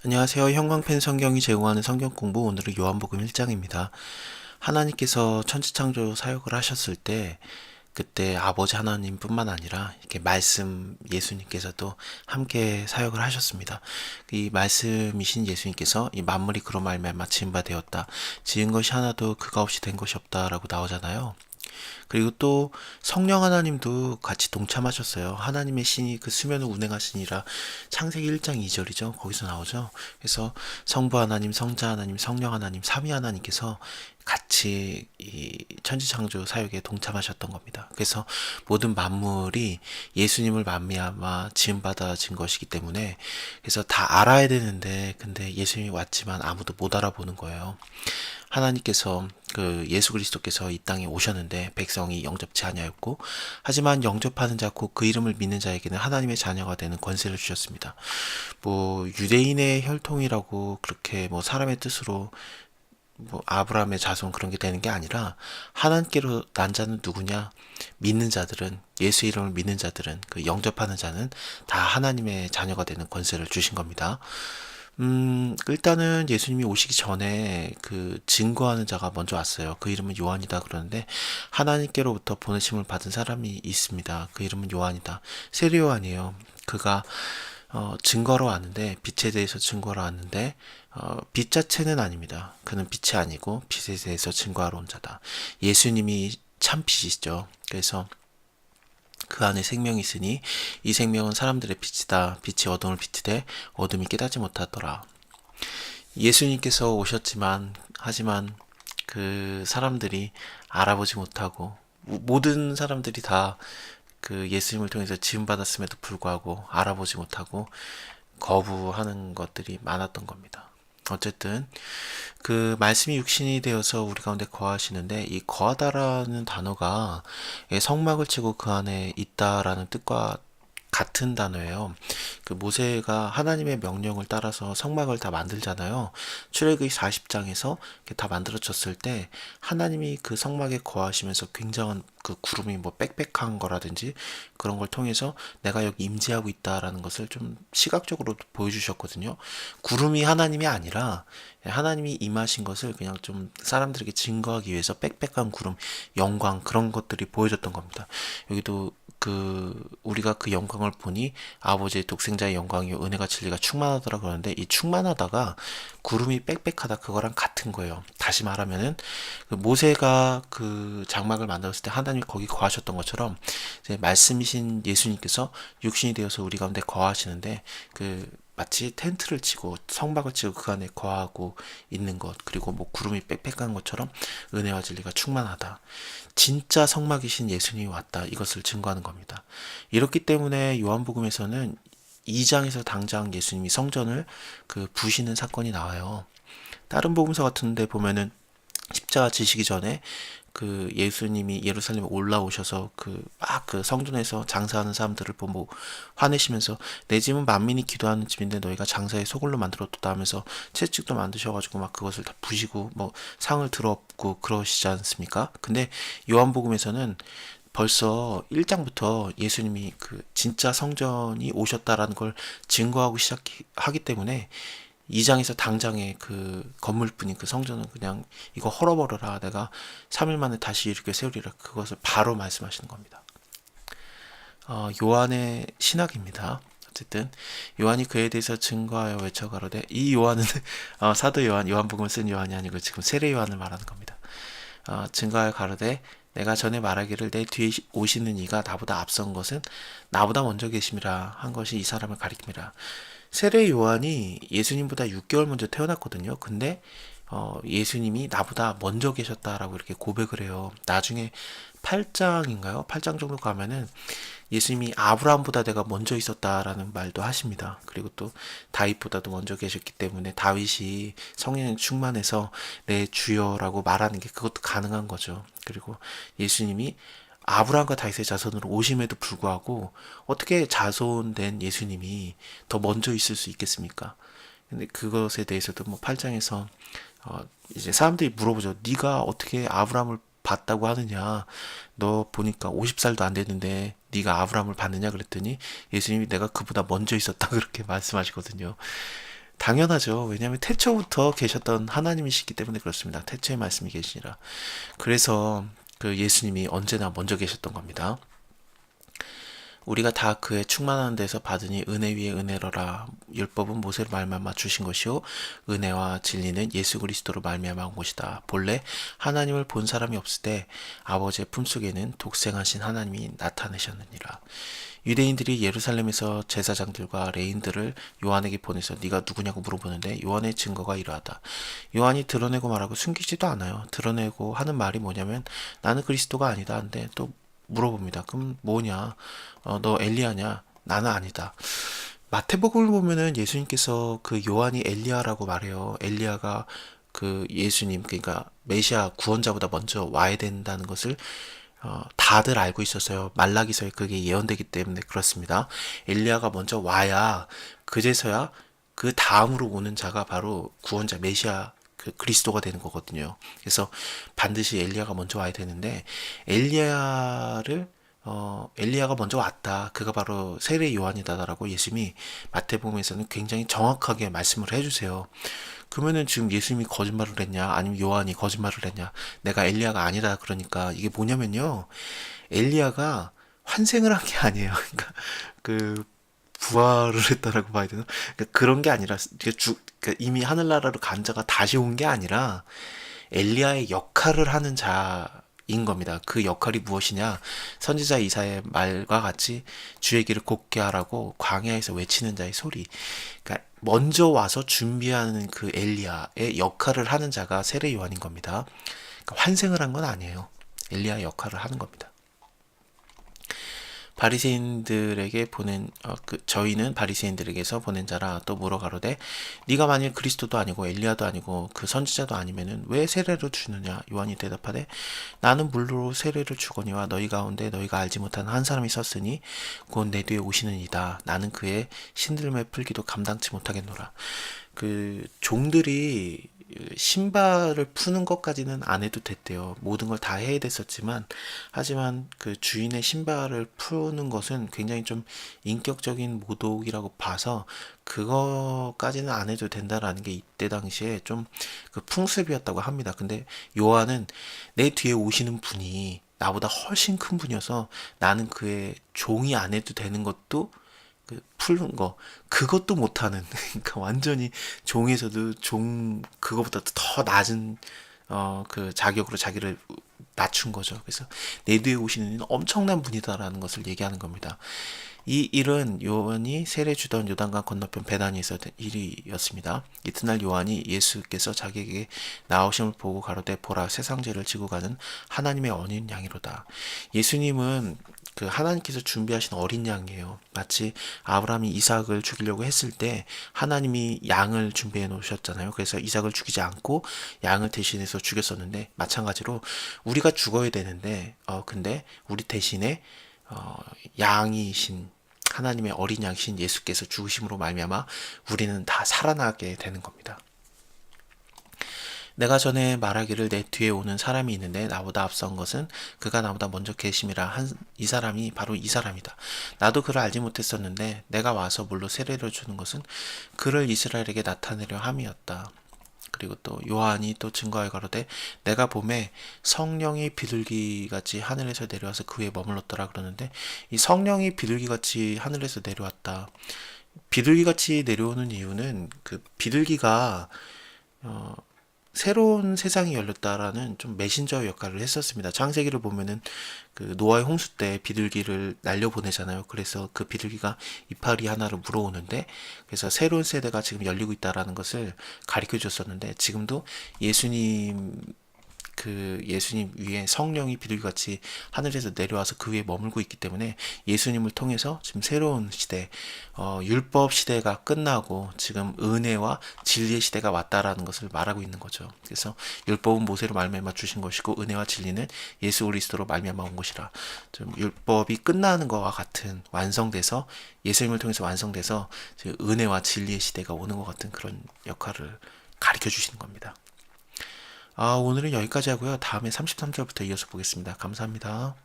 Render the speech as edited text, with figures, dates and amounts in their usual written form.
안녕하세요. 형광펜 성경이 제공하는 성경 공부, 오늘은 요한복음 1장입니다. 하나님께서 천지창조 사역을 하셨을 때 그때 아버지 하나님뿐만 아니라 이렇게 말씀 예수님께서도 함께 사역을 하셨습니다. 이 말씀이신 예수님께서 이 만물이 그로 말미암아 지은 바 되었다. 지은 것이 하나도 그가 없이 된 것이 없다라고 나오잖아요. 그리고 또 성령 하나님도 같이 동참하셨어요. 하나님의 신이 그 수면을 운행하시니라. 창세기 1장 2절이죠. 거기서 나오죠. 그래서 성부 하나님, 성자 하나님, 성령 하나님, 삼위 하나님께서 같이 이 천지창조 사역에 동참하셨던 겁니다. 그래서 모든 만물이 예수님을 만미암아 지음받아진 것이기 때문에 그래서 다 알아야 되는데 근데 예수님이 왔지만 아무도 못 알아보는 거예요. 하나님께서 그 예수 그리스도께서 이 땅에 오셨는데 백성이 영접치 아니하였고 하지만 영접하는 자 곧 그 이름을 믿는 자에게는 하나님의 자녀가 되는 권세를 주셨습니다. 뭐 유대인의 혈통이라고 그렇게 뭐 사람의 뜻으로 뭐 아브라함의 자손 그런 게 되는 게 아니라 하나님께로 난 자는 누구냐? 믿는 자들은 예수 이름을 믿는 자들은 그 영접하는 자는 다 하나님의 자녀가 되는 권세를 주신 겁니다. 일단은 예수님이 오시기 전에 그 증거하는 자가 먼저 왔어요. 그 이름은 요한이다 그러는데 하나님께로부터 보내심을 받은 사람이 있습니다. 그 이름은 요한이다. 세례 요한이에요. 그가 증거로 왔는데 빛에 대해서 증거로 왔는데 빛 자체는 아닙니다. 그는 빛이 아니고 빛에 대해서 증거하러 온 자다. 예수님이 참 빛이죠. 그래서 그 안에 생명이 있으니 이 생명은 사람들의 빛이다. 빛이 어둠을 비추되 어둠이 깨닫지 못하더라. 예수님께서 오셨지만 하지만 그 사람들이 알아보지 못하고 모든 사람들이 다 그 예수님을 통해서 지음받았음에도 불구하고 알아보지 못하고 거부하는 것들이 많았던 겁니다. 어쨌든 그 말씀이 육신이 되어서 우리 가운데 거하시는데 이 거하다라는 단어가 성막을 치고 그 안에 있다라는 뜻과 같은 단어예요. 그 모세가 하나님의 명령을 따라서 성막을 다 만들잖아요. 출애굽기 40장에서 다 만들어졌을 때 하나님이 그 성막에 거하시면서 굉장한 그 구름이 뭐 빽빽한 거라든지 그런 걸 통해서 내가 여기 임재하고 있다라는 것을 좀 시각적으로 보여주셨거든요. 구름이 하나님이 아니라 하나님이 임하신 것을 그냥 좀 사람들에게 증거하기 위해서 빽빽한 구름, 영광 그런 것들이 보여졌던 겁니다. 여기도 그 우리가 그 영광을 보니 아버지의 독생자의 영광이요 은혜가 진리가 충만하더라 그러는데 이 충만하다가 구름이 빽빽하다 그거랑 같은 거예요. 다시 말하면은 그 모세가 그 장막을 만들었을 때 하나님이 거기 거하셨던 것처럼 이제 말씀이신 예수님께서 육신이 되어서 우리 가운데 거하시는데 그 마치 텐트를 치고 성막을 치고 그 안에 거하고 있는 것 그리고 뭐 구름이 빽빽한 것처럼 은혜와 진리가 충만하다. 진짜 성막이신 예수님이 왔다. 이것을 증거하는 겁니다. 이렇기 때문에 요한복음에서는 2장에서 당장 예수님이 성전을 그 부시는 사건이 나와요. 다른 복음서 같은 데 보면은 십자가 지시기 전에 그 예수님이 예루살렘에 올라오셔서 그 막 그 성전에서 장사하는 사람들을 보고 화내시면서 내 집은 만민이 기도하는 집인데 너희가 장사에 소굴로 만들었다 하면서 채찍도 만드셔가지고 막 그것을 다 부시고 뭐 상을 들어엎고 그러시지 않습니까? 근데 요한복음에서는 벌써 1장부터 예수님이 그 진짜 성전이 오셨다라는 걸 증거하고 시작하기 때문에 2장에서 당장에 그 건물뿐인 그 성전은 그냥 이거 헐어버려라 내가 3일 만에 다시 일으켜 세우리라 그것을 바로 말씀하시는 겁니다. 요한의 신학입니다. 어쨌든 요한이 그에 대해서 증거하여 외쳐 가로되 이 요한은 사도 요한 요한복음을 쓴 요한이 아니고 지금 세례 요한을 말하는 겁니다. 증거하여 가로되 내가 전에 말하기를 내 뒤에 오시는 이가 나보다 앞선 것은 나보다 먼저 계심이라 한 것이 이 사람을 가리킴이라. 세례 요한이 예수님보다 6개월 먼저 태어났거든요. 근데 예수님이 나보다 먼저 계셨다라고 이렇게 고백을 해요. 나중에 8장인가요? 8장 정도 가면은 예수님이 아브라함보다 내가 먼저 있었다라는 말도 하십니다. 그리고 또 다윗보다도 먼저 계셨기 때문에 다윗이 성령 충만해서 내 주여라고 말하는 게 그것도 가능한 거죠. 그리고 예수님이 아브라함과 다윗의 자손으로 오심에도 불구하고 어떻게 자손된 예수님이 더 먼저 있을 수 있겠습니까? 근데 그것에 대해서도 뭐 8장에서 이제 사람들이 물어보죠. 네가 어떻게 아브라함을 봤다고 하느냐? 너 보니까 50살도 안 됐는데 네가 아브라함을 봤느냐 그랬더니 예수님이 내가 그보다 먼저 있었다 그렇게 말씀하시거든요. 당연하죠. 왜냐하면 태초부터 계셨던 하나님이시기 때문에 그렇습니다. 태초의 말씀이 계시니라. 그래서 그 예수님이 언제나 먼저 계셨던 겁니다. 우리가 다 그의 충만한 데서 받으니 은혜 위에 은혜로라. 율법은 모세로 말미암아 주신 것이요 은혜와 진리는 예수 그리스도로 말미암아 온 것이다. 본래 하나님을 본 사람이 없을 때 아버지의 품속에는 독생하신 하나님이 나타내셨느니라. 유대인들이 예루살렘에서 제사장들과 레인들을 요한에게 보내서 네가 누구냐고 물어보는데 요한의 증거가 이러하다. 요한이 드러내고 말하고 숨기지도 않아요. 드러내고 하는 말이 뭐냐면 나는 그리스도가 아니다 한데 또 물어봅니다. 그럼 뭐냐? 너 엘리야냐? 나는 아니다. 마태복음을 보면은 예수님께서 그 요한이 엘리야라고 말해요. 엘리야가 그 예수님, 그러니까 메시아 구원자보다 먼저 와야 된다는 것을 다들 알고 있었어요. 말라기서에 그게 예언되기 때문에 그렇습니다. 엘리야가 먼저 와야 그제서야 그 다음으로 오는 자가 바로 구원자 메시아 그 그리스도가 되는 거거든요. 그래서 반드시 엘리야가 먼저 와야 되는데 엘리야를 엘리야가 먼저 왔다. 그가 바로 세례 요한이다라고 예수님이 마태복음에서는 굉장히 정확하게 말씀을 해주세요. 그러면은 지금 예수님이 거짓말을 했냐, 아니면 요한이 거짓말을 했냐, 내가 엘리야가 아니다. 그러니까 이게 뭐냐면요, 엘리야가 환생을 한 게 아니에요. 그러니까 그 부활을 했다라고 봐야 되나? 그러니까 그런 게 아니라 그러니까 이미 하늘나라로 간 자가 다시 온 게 아니라 엘리야의 역할을 하는 자인 겁니다. 그 역할이 무엇이냐? 선지자 이사의 말과 같이 주의 길을 곧게 하라고 광야에서 외치는 자의 소리. 그러니까 먼저 와서 준비하는 그 엘리야의 역할을 하는 자가 세례 요한인 겁니다. 그러니까 환생을 한 건 아니에요. 엘리야의 역할을 하는 겁니다. 바리새인들에게 보낸 저희는 바리새인들에게서 보낸 자라. 또 물어가로되 네가 만일 그리스도도 아니고 엘리야도 아니고 그 선지자도 아니면은 왜 세례를 주느냐? 요한이 대답하되 나는 물로 세례를 주거니와 너희 가운데 너희가 알지 못하는 한 사람이 섰으니 곧 내 뒤에 오시는 이다. 나는 그의 신들매 풀기도 감당치 못하겠노라. 그 종들이 신발을 푸는 것까지는 안 해도 됐대요. 모든 걸 다 해야 됐었지만, 하지만 그 주인의 신발을 푸는 것은 굉장히 좀 인격적인 모독이라고 봐서 그거까지는 안 해도 된다라는 게 이때 당시에 좀 그 풍습이었다고 합니다. 근데 요한은 내 뒤에 오시는 분이 나보다 훨씬 큰 분이어서 나는 그의 종이 안 해도 되는 것도 그 푸는 거 그것도 못하는 그러니까 완전히 종에서도 종 그거보다 더 낮은 그 자격으로 자기를 낮춘 거죠. 그래서 내 뒤에 오시는 이는 엄청난 분이다라는 것을 얘기하는 겁니다. 이 일은 요한이 세례 주던 요단강 건너편 베다니에서 된 일이었습니다. 이튿날 요한이 예수께서 자기에게 나오심을 보고 가로되 보라 세상 죄를 지고 가는 하나님의 어린 양이로다. 예수님은 그 하나님께서 준비하신 어린 양이에요. 마치 아브라함이 이삭을 죽이려고 했을 때 하나님이 양을 준비해 놓으셨잖아요. 그래서 이삭을 죽이지 않고 양을 대신해서 죽였었는데 마찬가지로 우리가 죽어야 되는데 근데 우리 대신에 양이신 하나님의 어린 양이신 예수께서 죽으심으로 말미암아 우리는 다 살아나게 되는 겁니다. 내가 전에 말하기를 내 뒤에 오는 사람이 있는데 나보다 앞선 것은 그가 나보다 먼저 계심이라 한 이 사람이 바로 이 사람이다. 나도 그를 알지 못했었는데 내가 와서 물로 세례를 주는 것은 그를 이스라엘에게 나타내려 함이었다. 그리고 또 요한이 또 증거하여 가로되 내가 봄에 성령이 비둘기같이 하늘에서 내려와서 그 위에 머물렀더라 그러는데 이 성령이 비둘기같이 하늘에서 내려왔다. 비둘기같이 내려오는 이유는 그 비둘기가 새로운 세상이 열렸다라는 좀 메신저 역할을 했었습니다. 창세기를 보면은 그 노아의 홍수 때 비둘기를 날려보내잖아요. 그래서 그 비둘기가 이파리 하나를 물어오는데 그래서 새로운 세대가 지금 열리고 있다라는 것을 가르쳐 줬었는데 지금도 예수님 위에 성령이 비둘기같이 하늘에서 내려와서 그 위에 머물고 있기 때문에 예수님을 통해서 지금 새로운 시대, 율법 시대가 끝나고 지금 은혜와 진리의 시대가 왔다라는 것을 말하고 있는 거죠. 그래서 율법은 모세로 말미암아 주신 것이고 은혜와 진리는 예수 그리스도로 말미암아 온 것이라. 좀 율법이 끝나는 것과 같은 완성돼서 예수님을 통해서 완성돼서 지금 은혜와 진리의 시대가 오는 것 같은 그런 역할을 가르쳐 주시는 겁니다. 오늘은 여기까지 하고요. 다음에 33절부터 이어서 보겠습니다. 감사합니다.